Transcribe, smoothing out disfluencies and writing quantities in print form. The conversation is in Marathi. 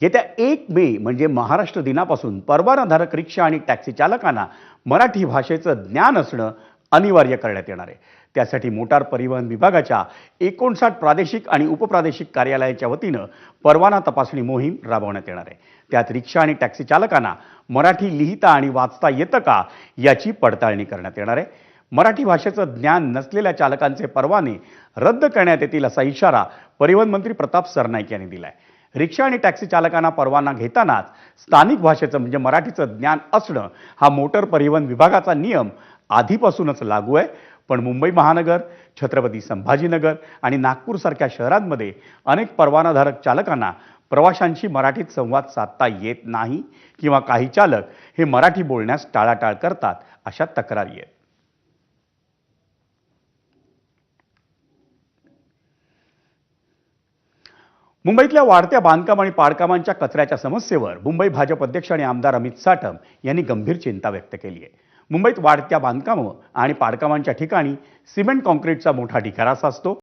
येत्या 1 मे म्हणजे महाराष्ट्र दिनापासून परवानाधारक रिक्षा आणि टॅक्सी चालकांना मराठी भाषेचं ज्ञान असणं अनिवार्य करण्यात येणार आहे। त्यासाठी मोटार परिवहन विभागाच्या 59 प्रादेशिक आणि उपप्रादेशिक कार्यालयाच्या वतीनं परवाना तपासणी मोहीम राबवण्यात येणार आहे। त्यात रिक्षा आणि टॅक्सी चालकांना मराठी लिहिता आणि वाचता येतं का याची पडताळणी करण्यात येणार आहे। मराठी भाषेचं ज्ञान नसलेल्या चालकांचे परवाने रद्द करण्यात येतील असा इशारा परिवहन मंत्री प्रताप सरनाईक यांनी दिलाय। रिक्षा आणि टॅक्सी चालकांना परवाना घेतानाच स्थानिक भाषेचं म्हणजे मराठीचं ज्ञान असणं हा मोटर परिवहन विभागाचा नियम आधीपासूनच लागू आहे। पण मुंबई महानगर, छत्रपती संभाजीनगर आणि नागपूरसारख्या शहरांमध्ये अनेक परवानाधारक चालकांना प्रवाशांशी मराठीत संवाद साधता येत नाही किंवा काही चालक हे मराठी बोलण्यास टाळाटाळ करतात अशा तक्रारी आहेत। मुंबईतल्या वाढत्या बांधकाम आणि पाडकामांच्या कचऱ्याच्या समस्येवर मुंबई भाजप अध्यक्ष आणि आमदार अमित साटम यांनी गंभीर चिंता व्यक्त केली आहे। मुंबईत वाढत्या बांधकामं आणि पाडकामांच्या ठिकाणी सिमेंट काँक्रीटचा मोठा ढिगारा साचतो।